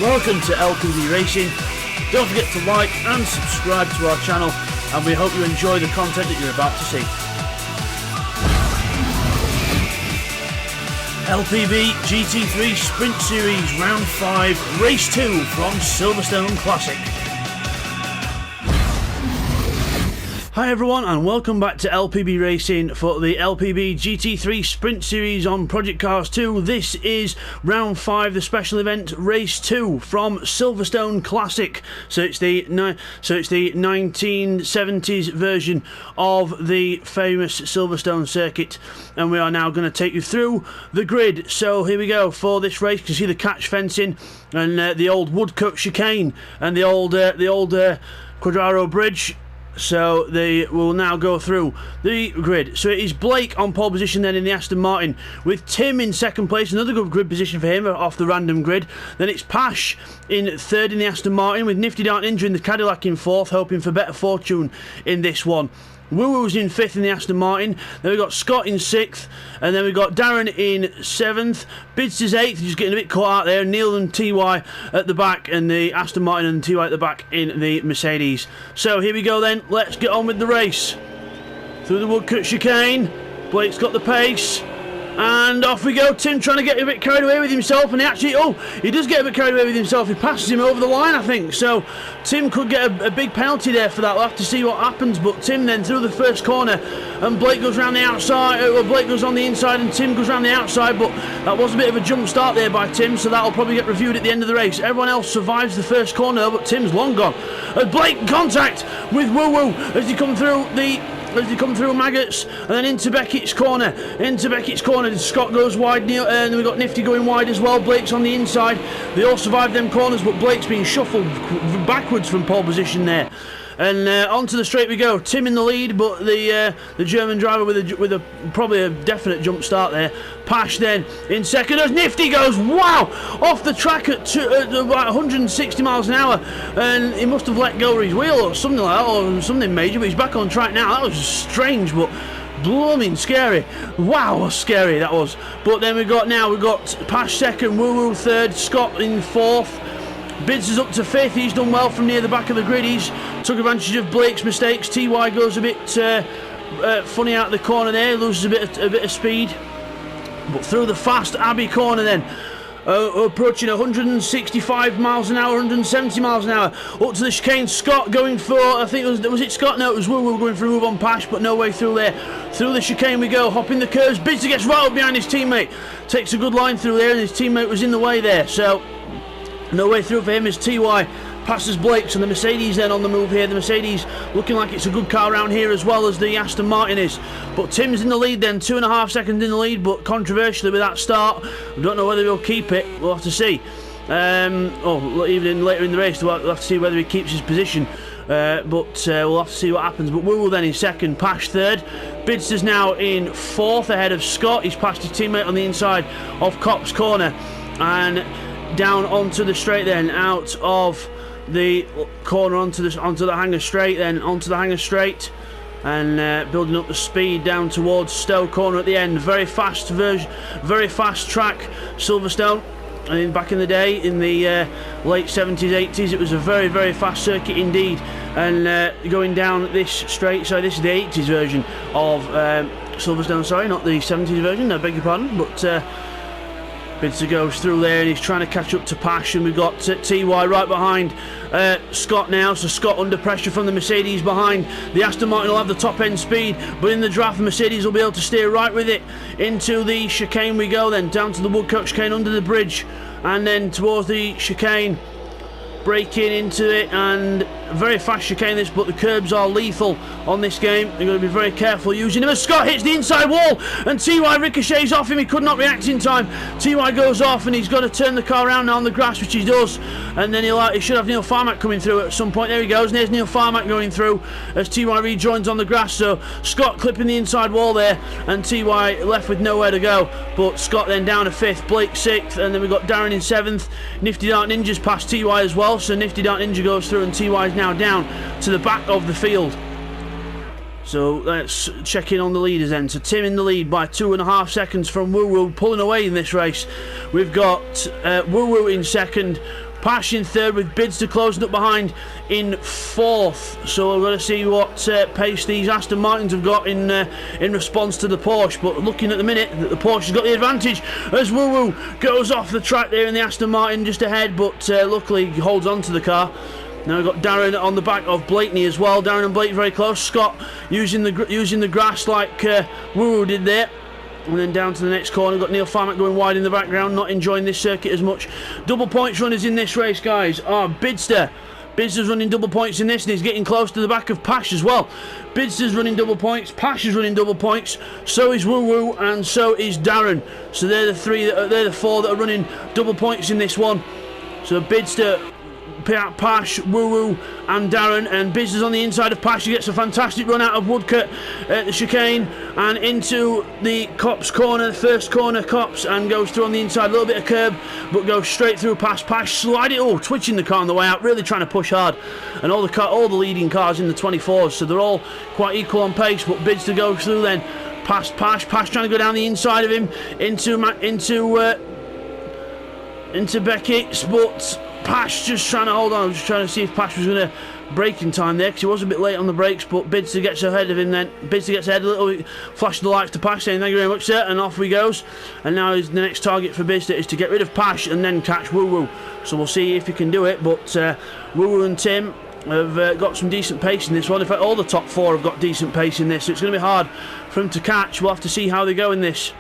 Welcome to LPB Racing. Don't forget to like and subscribe to our channel, and we hope you enjoy the content that you're about to see. LPB GT3 Sprint Series Round 5 Race 2 from Silverstone Classic. Hi everyone, and welcome back to LPB Racing for the LPB GT3 Sprint Series on Project Cars 2. This is Round 5, the special event Race 2 from Silverstone Classic. So it's the 1970s version of the famous Silverstone circuit, and we are now going to take you through the grid. So here we go for this race. You can see the catch fencing and the old woodcut chicane and the old Quadraro bridge. So they will now go through the grid. So it is Blake on pole position then in the Aston Martin, with Tim in second place, another good grid position for him off the random grid. Then it's Pash in third in the Aston Martin, with Nifty Dart Ninja in the Cadillac in fourth, hoping for better fortune in this one. Woo Woo's in fifth in the Aston Martin. Then we've got Scott in sixth, and then we've got Darren in seventh. Bidster's eighth, just getting a bit caught out there. Neil and TY at the back, and the Aston Martin and TY at the back in the Mercedes. So here we go then, let's get on with the race. Through the woodcut chicane, Blake's got the pace. And off we go. Tim trying to get a bit carried away with himself, and he does get a bit carried away with himself. He passes him over the line, I think. So Tim could get a big penalty there for that. We'll have to see what happens. But Tim then through the first corner, and Blake goes round the outside. Blake goes on the inside, and Tim goes round the outside. But that was a bit of a jump start there by Tim, so that'll probably get reviewed at the end of the race. Everyone else survives the first corner, but Tim's long gone. Blake contact with Woo Woo as he come through Maggots, and then into Beckett's corner. Scott goes wide, and then we've got Nifty going wide as well. Blake's on the inside. They all survived them corners, but Blake's being shuffled backwards from pole position there. And onto the straight we go. Tim in the lead, but the German driver with a probably a definite jump start there. Pash then in second as Nifty goes off the track at about 160 miles an hour, and he must have let go of his wheel or something like that, or something major. But he's back on track now. That was strange, but blooming scary. Wow, scary that was. But then we've got Pash second, Woo Woo third, Scott in fourth. Bids is up to fifth. He's done well from near the back of the grid. He's took advantage of Blake's mistakes. TY goes a bit funny out of the corner there, loses a bit of speed. But through the fast Abbey corner then, approaching 165 miles an hour, 170 miles an hour, up to the chicane. Scott going for, I think was it Scott? No, it was Woo Woo going for a move on Pash, but no way through there. Through the chicane we go, hopping the curves. Bidster gets right up behind his teammate, takes a good line through there, and his teammate was in the way there, so no way through for him as TY passes Blake's, and the Mercedes then on the move here. The Mercedes looking like it's a good car around here as well as the Aston Martin is. But Tim's in the lead then, 2.5 seconds in the lead, but controversially with that start, I don't know whether he'll keep it. We'll have to see. Even later in the race, we'll have to see whether he keeps his position. But we'll have to see what happens. But Woo Woo then in second, Pash third. Bidster's now in fourth ahead of Scott. He's passed his teammate on the inside of Cop's corner, and down onto the straight then, out of the corner onto the hanger straight, and building up the speed down towards Stowe corner at the end. Very fast track, Silverstone. And back in the day, in the late 70s, 80s, it was a very, very fast circuit indeed. And going down this straight, so this is the 80s version of Silverstone, sorry, not the 70s version, I beg your pardon, but Bidster goes through there and he's trying to catch up to Pash, and we've got TY right behind Scott now, so Scott under pressure from the Mercedes behind. The Aston Martin will have the top end speed, but in the draft the Mercedes will be able to steer right with it. Into the chicane we go then, down to the woodcut chicane under the bridge, and then towards the chicane, breaking into it, and very fast chicane this, but the curbs are lethal on this game. You've got to be very careful using them as Scott hits the inside wall, and TY ricochets off him. He could not react in time. TY goes off, and he's got to turn the car around now on the grass, which he does, and then he should have Neil Farmack coming through at some point. There he goes, and there's Neil Farmack going through as TY rejoins on the grass. So Scott clipping the inside wall there, and TY left with nowhere to go, but Scott then down to fifth, Blake sixth, and then we've got Darren in seventh. Nifty Dart Ninja's past TY as well, so Nifty Dart Ninja goes through, and TY's now down to the back of the field. So let's check in on the leaders then. So Tim in the lead by 2.5 seconds from Woo Woo, pulling away in this race. We've got Woo Woo in second, Pash in third, with Bidster closing up behind in fourth. So we're going to see what pace these Aston Martins have got in response to the Porsche. But looking at the minute, the Porsche has got the advantage as Woo Woo goes off the track there in the Aston Martin just ahead, but luckily he holds on to the car. Now we've got Darren on the back of Blakeney as well. Darren and Blake very close. Scott using the grass like Woo Woo did there. And then down to the next corner, we've got Neil Farmack going wide in the background, not enjoying this circuit as much. Double points runners in this race, guys. Bidster. Bidster's running double points in this, and he's getting close to the back of Pash as well. Bidster's running double points, Pash is running double points, so is Woo Woo, and so is Darren. So they're the four that are running double points in this one. So Bidster, Pash, Woo Woo and Darren, and Bidster's on the inside of Pash. He gets a fantastic run out of Woodcote at the chicane and into the Copse corner, the first corner Copse, and goes through on the inside, a little bit of curb, but goes straight through past Pash, slide it, twitching the car on the way out, really trying to push hard. And all the leading cars in the 24s, so they're all quite equal on pace, but Bidster goes through then past Pash trying to go down the inside of him into Beckett's, but Pash just trying to hold on, just trying to see if Pash was going to brake in time there, because he was a bit late on the brakes, but Bidster gets ahead of him then. Bidster gets ahead a little, flash the lights to Pash saying thank you very much sir, and off he goes. And now the next target for Bidster is to get rid of Pash and then catch Woo Woo. So we'll see if he can do it, but Woo Woo and Tim have got some decent pace in this one. In fact, all the top four have got decent pace in this, so it's going to be hard for him to catch. We'll have to see how they go in this.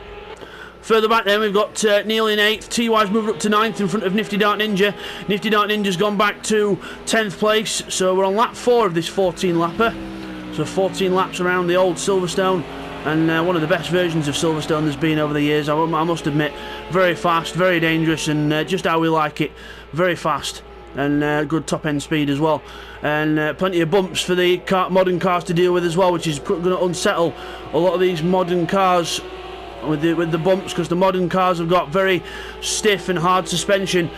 Further back then we've got Neil in 8th, TY's moved up to 9th in front of Nifty Dark Ninja. Nifty Dark Ninja's gone back to 10th place, so we're on lap 4 of this 14 lapper. So 14 laps around the old Silverstone, and one of the best versions of Silverstone there's been over the years, I must admit. Very fast, very dangerous, and just how we like it. Very fast, and good top end speed as well. And plenty of bumps for the modern cars to deal with as well, which is going to unsettle a lot of these modern cars with the bumps, because the modern cars have got very stiff and hard suspension,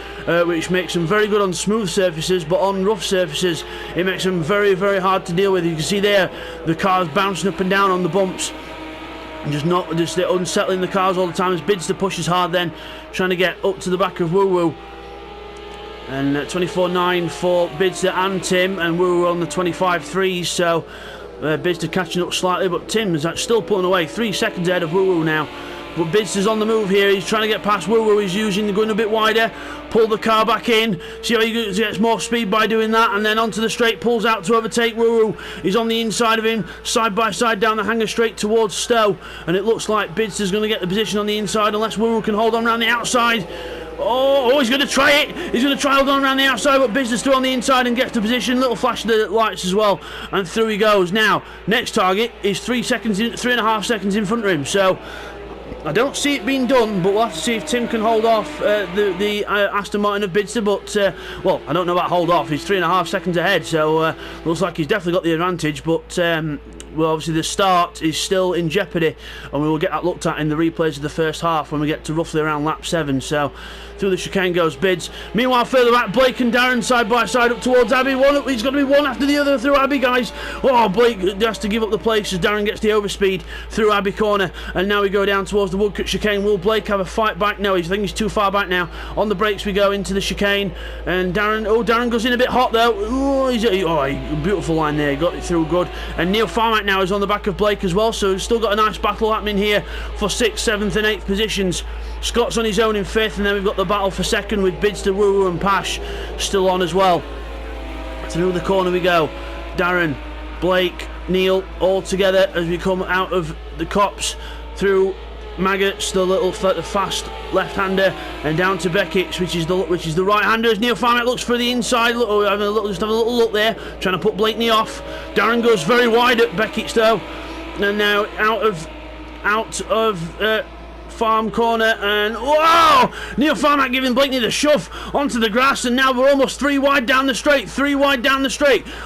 which makes them very good on smooth surfaces, but on rough surfaces it makes them very, very hard to deal with. You can see there the cars bouncing up and down on the bumps, and just they're unsettling the cars all the time as Bidster pushes hard then, trying to get up to the back of Woo Woo. And 24.9 for Bidster and Tim, and Woo Woo on the 25.3s, so Bidster catching up slightly, but Tim is still pulling away, 3 seconds ahead of Woo Woo now. But Bidster's on the move here, he's trying to get past Woo Woo, he's going a bit wider, pull the car back in, see how he gets more speed by doing that, and then onto the straight, pulls out to overtake Woo Woo. He's on the inside of him, side by side down the hanger straight towards Stowe, and it looks like Bidster's going to get the position on the inside unless Woo Woo can hold on around the outside. Oh, he's going to try it. He's going to try hold on around the outside, but Bidster's still on the inside and gets the position. Little flash of the lights as well, and through he goes. Now, next target is 3.5 seconds in front of him. So I don't see it being done, but we'll have to see if Tim can hold off the Aston Martin of Bidster. But well, I don't know about hold off. He's 3.5 seconds ahead, so looks like he's definitely got the advantage. But well, obviously the start is still in jeopardy, and we will get that looked at in the replays of the first half when we get to roughly around lap 7. So through the chicane goes Bids. Meanwhile, further back, Blake and Darren side by side up towards Abbey. He's got to be one after the other through Abbey, guys. Oh, Blake has to give up the place as Darren gets the overspeed through Abbey corner, and now we go down towards the Woodcote chicane. Will Blake have a fight back? No, I think he's too far back now. On the brakes we go into the chicane, and Darren goes in a bit hot though. Beautiful line there, he got it through good. And Neil Farmack now is on the back of Blake as well, so he's still got a nice battle happening here for 6th, 7th and 8th positions. Scott's on his own in 5th, and then we've got the battle for 2nd with Bidster, Woo Woo and Pash still on as well. Through the corner we go. Darren, Blake, Neil all together as we come out of the Copse through Maggots, the little fast left-hander, and down to Beckett's, which is the right-hander. As Neil Farmack looks for the inside, just have a little look there, trying to put Blakeney off. Darren goes very wide at Beckett's though, and now out of farm corner, and whoa! Neil Farmack giving Blakeney the shove onto the grass, and now we're almost 3 wide down the straight.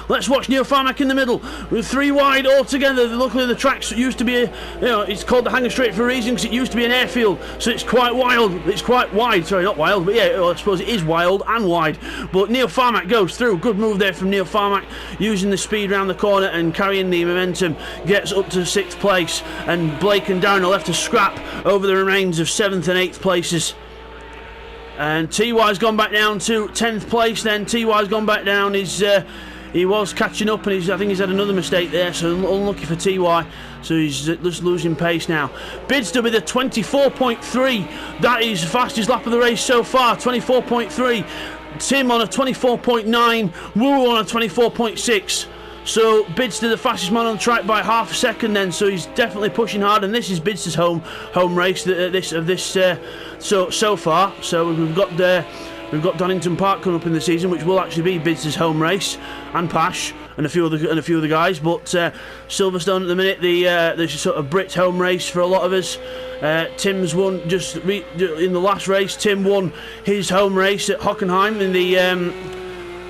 Let's watch Neil Farmack in the middle. We're 3 wide all together. Luckily the track used to be it's called the Hanger Straight for a reason, because it used to be an airfield, so it's quite wild. It's quite wide, sorry, not wild, but yeah, I suppose it is wild and wide. But Neil Farmack goes through. Good move there from Neil Farmack, using the speed around the corner and carrying the momentum, gets up to 6th place, and Blake and Darren are left to scrap over the remains of 7th and 8th places. And TY's gone back down to 10th place then. TY's gone back down. He was catching up, and I think he's had another mistake there, so unlucky for TY. So he's just losing pace now. Bidster with a 24.3. That is the fastest lap of the race so far, 24.3. Tim on a 24.9. Woo on a 24.6. So Bidster the fastest man on the track by half a second then, so he's definitely pushing hard, and this is Bidster's home race so far. So we've got Donington Park coming up in the season, which will actually be Bidster's home race, and Pash and a few other guys. But Silverstone at the minute, the sort of Brit home race for a lot of us. Tim's won in the last race. Tim won his home race at Hockenheim in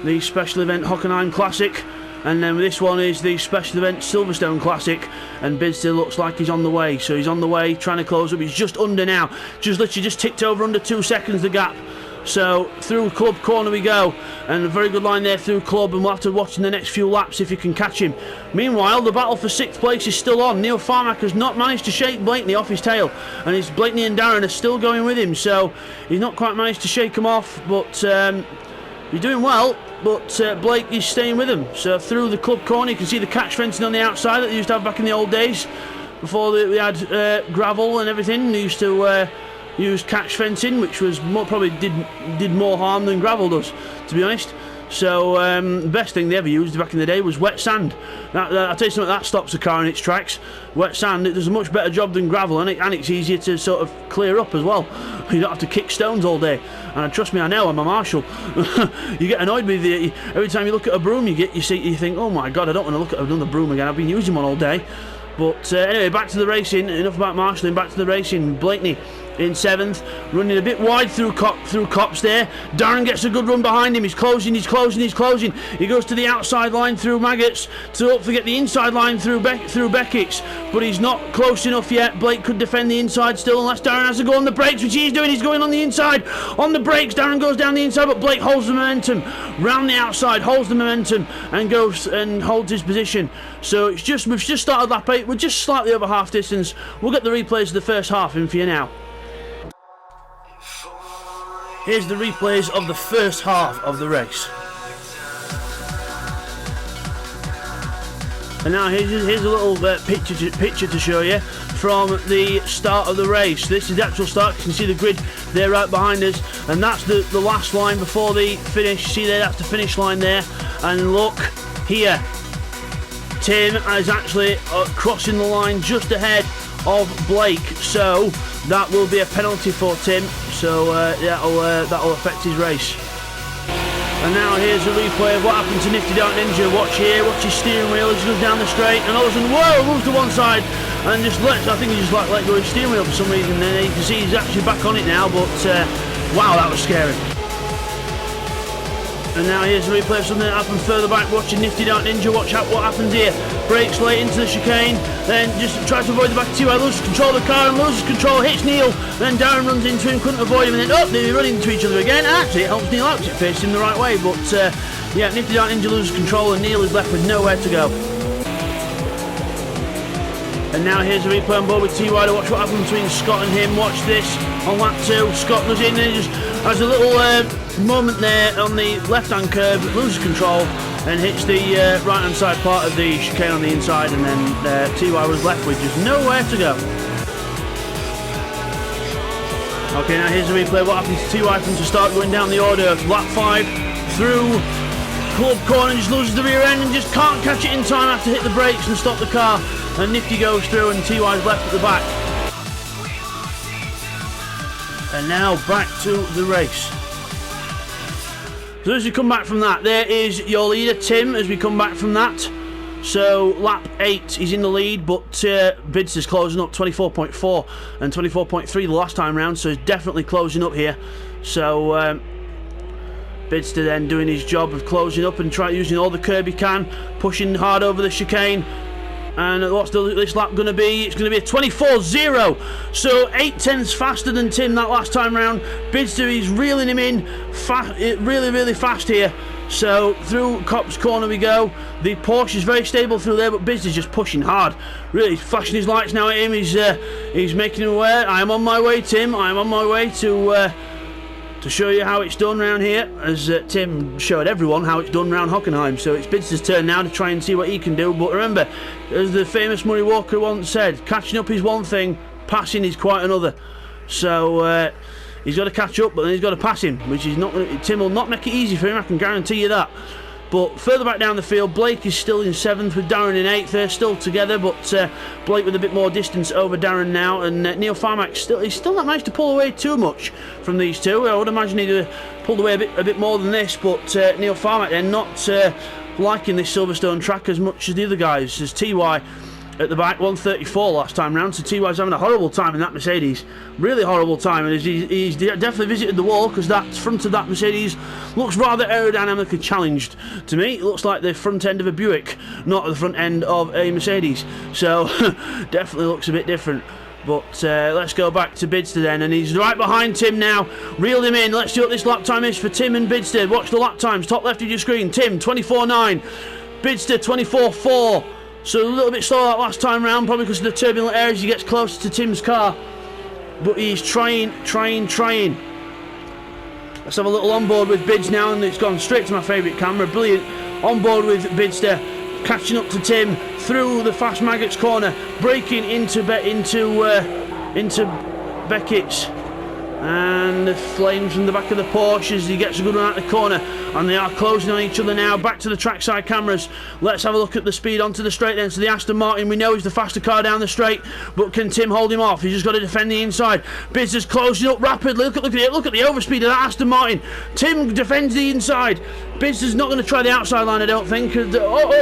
the special event Hockenheim Classic. And then this one is the special event Silverstone Classic, and Bidster looks like he's on the way. So he's on the way, trying to close up. He's just under now, literally ticked over under 2 seconds the gap. So through Club corner we go, and a very good line there through Club, and we'll have to watch in the next few laps if you can catch him. Meanwhile, the battle for 6th place is still on. Neil Farmack has not managed to shake Blakeney off his tail, and it's Blakeney and Darren are still going with him, so he's not quite managed to shake him off, but he's doing well. But Blake is staying with him. So through the Club corner, you can see the catch fencing on the outside that they used to have back in the old days, before we had gravel and everything. They used to use catch fencing, which was probably did more harm than gravel does, to be honest. So the best thing they ever used back in the day was wet sand. I'll tell you something, that stops a car in its tracks. Wet sand, it does a much better job than gravel, and it's easier to sort of clear up as well. You don't have to kick stones all day. And trust me, I know, I'm a marshal. You get annoyed with it every time you look at a broom. You think, oh my god, I don't want to look at another broom again. I've been using one all day. But anyway, back to the racing. Enough about marshalling. Back to the racing. Blakeney in 7th, running a bit wide through Cops there. Darren gets a good run behind him. He's closing. He goes to the outside line through Maggots, to don't forget the inside line through Beckett's, but he's not close enough yet. Blake could defend the inside still, unless Darren has to go on the brakes, which he's doing. He's going on the inside. On the brakes, Darren goes down the inside, but Blake holds the momentum. Round the outside, holds the momentum, and goes and holds his position. So we've just started lap 8. We're just slightly over half distance. We'll get the replays of the first half in for you now. Here's the replays of the first half of the race. And now here's a little picture to show you from the start of the race. This is the actual start. You can see the grid there right behind us, and that's the last line before the finish. See there, that's the finish line there. And look here, Tim is actually crossing the line just ahead of Blake, so that will be a penalty for Tim. So that'll affect his race. And now here's a replay of what happened to Nifty Dark Ninja. Watch here, watch his steering wheel as he goes down the straight, and all of a sudden, whoa, moves to one side, and I think he just let go of his steering wheel for some reason. And then you can see he's actually back on it now, but wow, that was scary. And now here's a replay of something that happened further back. Watching Nifty Dark Ninja, watch out what happens here. Brakes late into the chicane, then just tries to avoid the back of TY, loses control of the car and loses control, hits Neil, then Darren runs into him, couldn't avoid him, and then they're running into each other again. Actually, it helps Neil out because it faced him the right way, but yeah, Nifty Dark Ninja loses control and Neil is left with nowhere to go. And now here's a replay on board with TY to watch what happened between Scott and him. Watch this on lap 2. Scott goes in and just has a little moment there on the left-hand curve, loses control and hits the right-hand side part of the chicane on the inside, and then TY was left with just nowhere to go. Okay, now here's a replay of what happened to TY from to start going down the order. Lap 5 through Club corner, just loses the rear end and just can't catch it in time after hit the brakes and stop the car. And Nifty goes through and TY's left at the back. And now back to the race. So as we come back from that, there is your leader Tim as we come back from that. So lap 8 he's in the lead, but Bidster's closing up 24.4 and 24.3 the last time round, so he's definitely closing up here. So Bidster then doing his job of closing up and using all the curb he can, pushing hard over the chicane. And what's this lap going to be? It's going to be a 24.0, so 8/10ths faster than Tim that last time round. Bidster is reeling him in really fast here. So through Cop's corner we go. The Porsche is very stable through there, but Bidster's just pushing hard, really flashing his lights now at him. He's making him aware. I am on my way, Tim. I am on my way to to show you how it's done round here, as Tim showed everyone how it's done round Hockenheim. So it's Bidster's turn now to try and see what he can do. But remember, as the famous Murray Walker once said, catching up is one thing, passing is quite another. So he's got to catch up, but then he's got to pass him, which is not. Tim will not make it easy for him, I can guarantee you that. But further back down the field, Blake is still in 7th with Darren in 8th. They're still together, but Blake with a bit more distance over Darren now. And Neil Farmack's still not managed to pull away too much from these two. I would imagine he'd have pulled away a bit more than this, but Neil Farmack, they're not liking this Silverstone track as much as the other guys. There's TY at the back, 134 last time round, so TY's having a horrible time in that Mercedes, really horrible time, and he's definitely visited the wall, because that front of that Mercedes looks rather aerodynamically challenged to me. It looks like the front end of a Buick, not the front end of a Mercedes, so definitely looks a bit different. But let's go back to Bidster then, and he's right behind Tim now, reeled him in. Let's see what this lap time is for Tim and Bidster. Watch the lap times, top left of your screen. Tim 24.9, Bidster 24.4. So a little bit slower that last time round, probably because of the turbulent air as he gets closer to Tim's car. But he's trying. Let's have a little onboard with Bids now, and it's gone straight to my favourite camera. Brilliant. Onboard with Bidster, catching up to Tim through the fast Maggots corner, braking into Beckett's. And the flames from the back of the Porsche as he gets a good run out the corner, and they are closing on each other now. Back to the trackside cameras. Let's have a look at the speed onto the straight then. So the Aston Martin, we know, is the faster car down the straight, but can Tim hold him off? He's just got to defend the inside. Bidster's closing up rapidly. Look at the overspeed of that Aston Martin. Tim defends the inside. Bidster's not going to try the outside line, I don't think.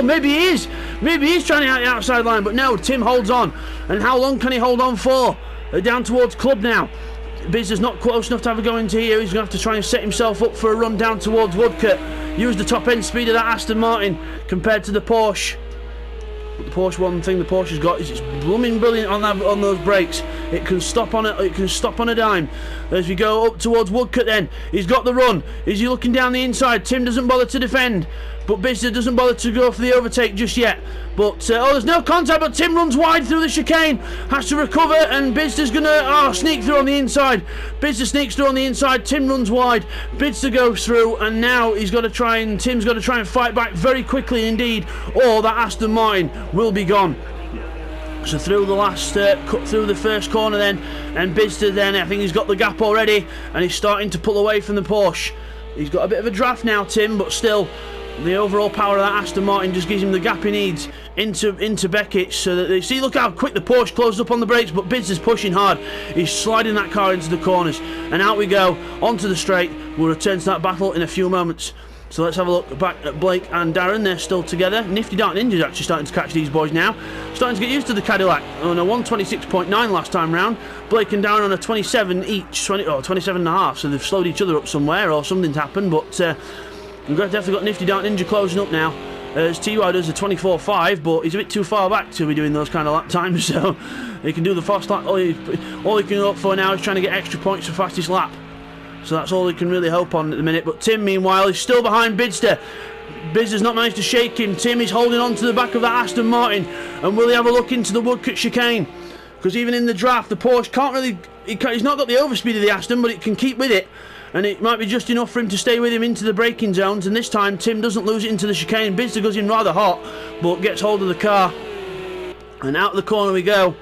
Maybe he is. Maybe he's trying out the outside line, but no, Tim holds on. And how long can he hold on for? They're down towards Club now. Bidster's not close enough to have a go into here. He's going to have to try and set himself up for a run down towards Woodcote. Use the top end speed of that Aston Martin compared to the Porsche. But the Porsche, one thing the Porsche's got is it's blooming brilliant on those brakes. It can stop on a dime. As we go up towards Woodcote then, he's got the run. Is he looking down the inside? Tim doesn't bother to defend, but Bidster doesn't bother to go for the overtake just yet. But there's no contact, but Tim runs wide through the chicane, has to recover, and Bidster's gonna sneak through on the inside. Bidster sneaks through on the inside, Tim runs wide, Bidster goes through, and now Tim's got to try and fight back very quickly indeed, or that Aston Martin will be gone. So through the last cut through the first corner then, and Bidster then, I think he's got the gap already, and he's starting to pull away from the Porsche. He's got a bit of a draft now, Tim, but still the overall power of that Aston Martin just gives him the gap he needs into Beckett, so that they see, look how quick the Porsche closed up on the brakes, but Bidster's pushing hard. He's sliding that car into the corners, and out we go onto the straight. We'll return to that battle in a few moments. So let's have a look back at Blake and Darren. They're still together. Nifty Dark Ninja's actually starting to catch these boys now. Starting to get used to the Cadillac. On a 126.9 last time round. Blake and Darren on a 27 each, 27 and a half. So they've slowed each other up somewhere, or something's happened. But we've definitely got Nifty Dark Ninja closing up now. As TY does a 24.5, but he's a bit too far back to be doing those kind of lap times. So he can do the fast lap. All he can look for now is trying to get extra points for fastest lap. So that's all he can really hope on at the minute. But Tim, meanwhile, is still behind Bidster. Bidster's not managed to shake him. Tim is holding on to the back of that Aston Martin. And will he have a look into the Woodcote chicane? Because even in the draft, the Porsche can't really... He's not got the overspeed of the Aston, but it can keep with it. And it might be just enough for him to stay with him into the braking zones. And this time, Tim doesn't lose it into the chicane. Bidster goes in rather hot, but gets hold of the car. And out of the corner we go.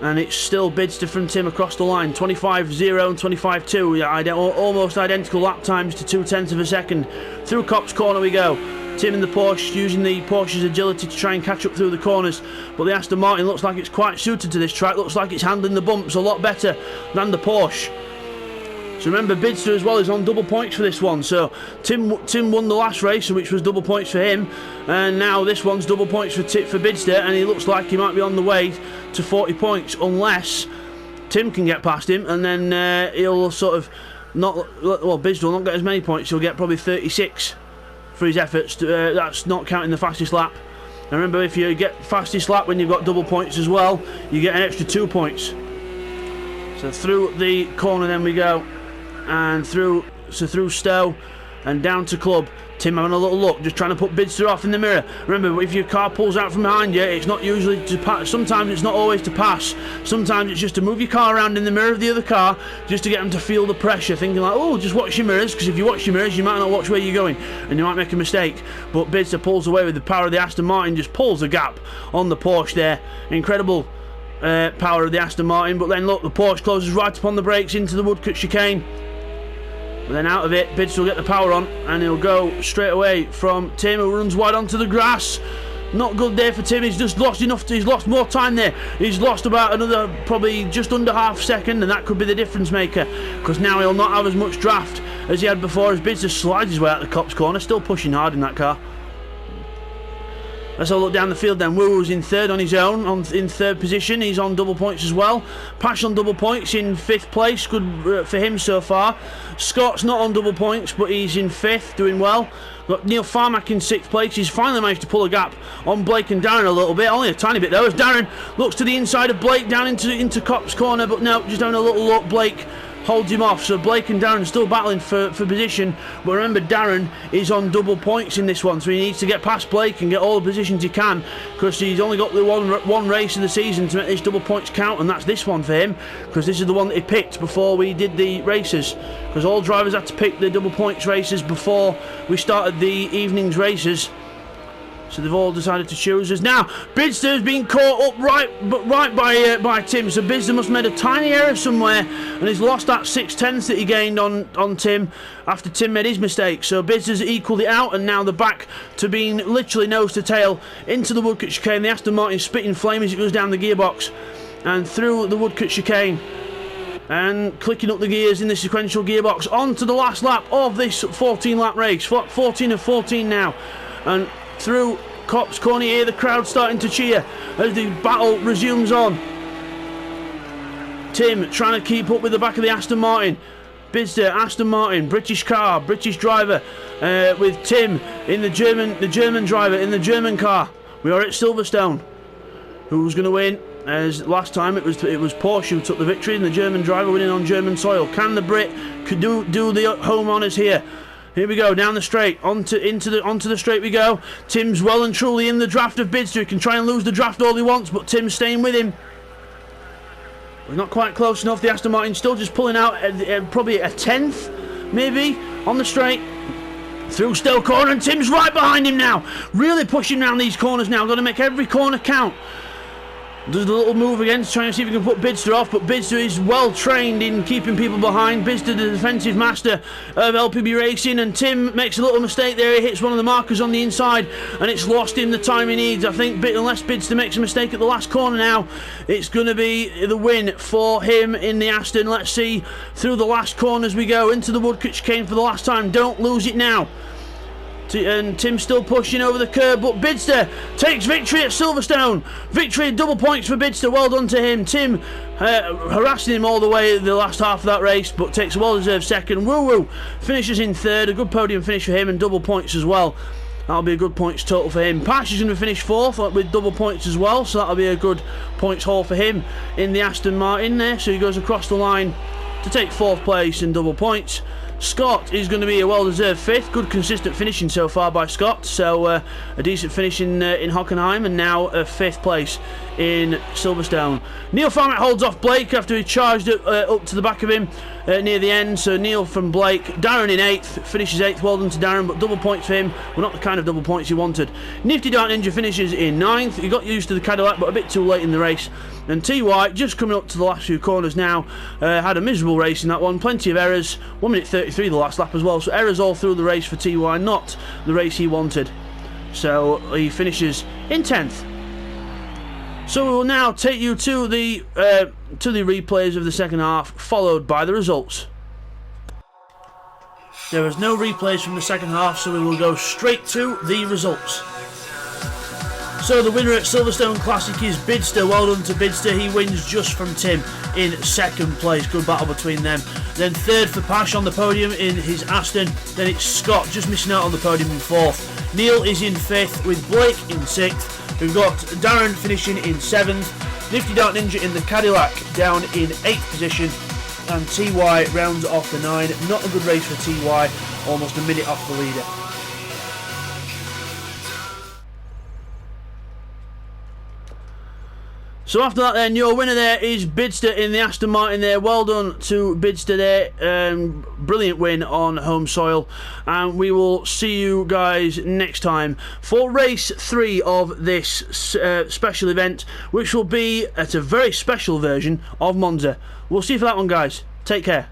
And it's still Bidster from Tim across the line. 25.0 and 25.2. Almost identical lap times to 0.2 of a second. Through Cops Corner we go. Tim in the Porsche using the Porsche's agility to try and catch up through the corners. But the Aston Martin looks like it's quite suited to this track. Looks like it's handling the bumps a lot better than the Porsche. So remember, Bidster as well is on double points for this one. So Tim won the last race, which was double points for him, and now this one's double points for Bidster, and he looks like he might be on the way to 40 points, unless Tim can get past him, and then he'll sort of not. Well, Bidster will not get as many points. He'll get probably 36 for his efforts. That's not counting the fastest lap. And remember, if you get fastest lap when you've got double points as well, you get an extra 2 points. So through the corner then we go. And through Stowe, and down to club. Tim having a little look, just trying to put Bidster off in the mirror. Remember, if your car pulls out from behind you, it's not usually to pass. Sometimes it's not always to pass. Sometimes it's just to move your car around in the mirror of the other car, just to get them to feel the pressure, thinking like, oh, just watch your mirrors, because if you watch your mirrors, you might not watch where you're going, and you might make a mistake. But Bidster pulls away with the power of the Aston Martin, just pulls a gap on the Porsche there. Incredible power of the Aston Martin. But then look, the Porsche closes right upon the brakes into the Woodcut chicane. But then out of it, Bidster will get the power on, and he'll go straight away from Tim, who runs wide onto the grass. Not good there for Tim. He's just lost enough. He's lost more time there. He's lost about another, probably just under half second, and that could be the difference maker, because now he'll not have as much draft as he had before, as Bidster slides his way out the Copse corner, still pushing hard in that car. Let's have a look down the field then. Woo's in third on his own, in third position. He's on double points as well. Pash on double points in fifth place. Good for him so far. Scott's not on double points, but he's in fifth, doing well. Got Neil Farmack in sixth place. He's finally managed to pull a gap on Blake and Darren a little bit. Only a tiny bit though, as Darren looks to the inside of Blake down into Copse corner, but no, just having a little look. Blake holds him off, so Blake and Darren are still battling for position. But remember, Darren is on double points in this one, so he needs to get past Blake and get all the positions he can, because he's only got the one race of the season to make this double points count, and that's this one for him, because this is the one that he picked before we did the races, because all drivers had to pick the double points races before we started the evening's races. So they've all decided to choose us. Now, Bidster's been caught up right by Tim. So Bidster must have made a tiny error somewhere, and he's lost that 6/10 that he gained on Tim after Tim made his mistake. So Bidster's equalled it out, and now they're back to being literally nose to tail into the Woodcut chicane. The Aston Martin spitting flame as it goes down the gearbox and through the Woodcut chicane, and clicking up the gears in the sequential gearbox onto the last lap of this 14-lap race. 14 of 14 now, and through Copse corner here, the crowd starting to cheer as the battle resumes on. Tim trying to keep up with the back of the Aston Martin. Bidster, Aston Martin, British car, British driver, with Tim in the German driver in the German car. We are at Silverstone. Who's going to win? As last time it was Porsche who took the victory, and the German driver winning on German soil. Can the Brit do the home honours here? Here we go, down the straight, onto the straight we go. Tim's well and truly in the draft of Bidster. He can try and lose the draft all he wants, but Tim's staying with him. We're not quite close enough. The Aston Martin still just pulling out probably a 10th, maybe, on the straight. Through Stowe corner, and Tim's right behind him now. Really pushing around these corners now. Got to make every corner count. Does a little move again to try and see if he can put Bidster off, but Bidster is well trained in keeping people behind. Bidster, the defensive master of LPB Racing, and Tim makes a little mistake there. He hits one of the markers on the inside, and it's lost him the time he needs. I think unless Bidster makes a mistake at the last corner now, it's going to be the win for him in the Aston. Let's see through the last corners we go into the Woodcut chicane for the last time. Don't lose it now. And Tim's still pushing over the curb, but Bidster takes victory at Silverstone. Victory, double points for Bidster. Well done to him. Tim harassing him all the way the last half of that race, but takes a well-deserved second. Woo finishes in third. A good podium finish for him, and double points as well. That'll be a good points total for him. Pash is going to finish fourth with double points as well, so that'll be a good points haul for him in the Aston Martin there. So he goes across the line to take fourth place in double points. Scott is going to be a well-deserved fifth. Good consistent finishing so far by Scott, so a decent finish in Hockenheim, and now a fifth place in Silverstone. Neil Farmack holds off Blake after he charged up to the back of him near the end, so Neil from Blake. Darren in eighth, finishes eighth. Well done to Darren, but double points for him. Well, not the kind of double points he wanted. Nifty Dark Ninja finishes in ninth. He got used to the Cadillac, but a bit too late in the race. And T.Y. just coming up to the last few corners now, had a miserable race in that one. Plenty of errors. 1 minute 33 the last lap as well, so errors all through the race for T.Y. Not the race he wanted. So he finishes in 10th. So we will now take you to the replays of the second half, followed by the results. There was no replays from the second half, so we will go straight to the results. So the winner at Silverstone Classic is Bidster. Well done to Bidster. He wins just from Tim in second place. Good battle between them. Then third for Pash on the podium in his Aston. Then it's Scott just missing out on the podium in fourth. Neil is in fifth with Blake in sixth. We've got Darren finishing in seventh. Nifty Dark Ninja in the Cadillac down in eighth position. and TY rounds off the 9. Not a good race for TY, almost a minute off the leader. So after that then, your winner there is Bidster in the Aston Martin there. Well done to Bidster there. Brilliant win on home soil. And we will see you guys next time for race 3 of this special event, which will be at a very special version of Monza. We'll see you for that one, guys. Take care.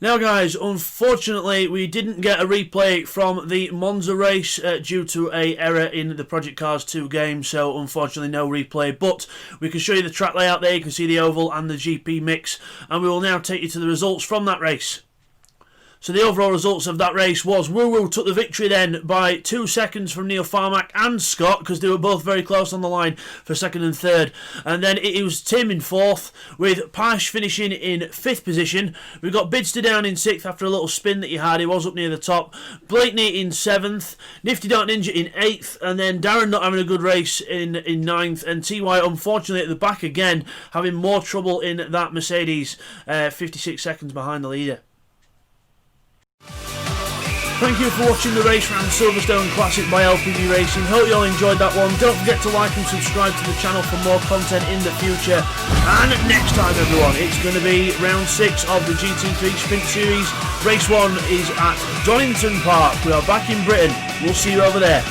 Now guys, unfortunately we didn't get a replay from the Monza race due to an error in the Project Cars 2 game, so unfortunately no replay, but we can show you the track layout there. You can see the oval and the GP mix, and we will now take you to the results from that race. So the overall results of that race was Woo Woo took the victory then by 2 seconds from Neil Farmack and Scott, because they were both very close on the line for 2nd and 3rd. And then it was Tim in 4th, with Pash finishing in 5th position. We got Bidster down in 6th after a little spin that he had. He was up near the top. Blakeney in 7th. Nifty Dark Ninja in 8th. And then Darren not having a good race in 9th. And TY unfortunately at the back again, having more trouble in that Mercedes, 56 seconds behind the leader. Thank you for watching the race round Silverstone Classic by LPV Racing. Hope you all enjoyed that one. Don't forget to like and subscribe to the channel for more content in the future. And next time, everyone, it's going to be round 6 of the GT3 Sprint Series. Race 1 is at Donington Park. We are back in Britain. We'll see you over there.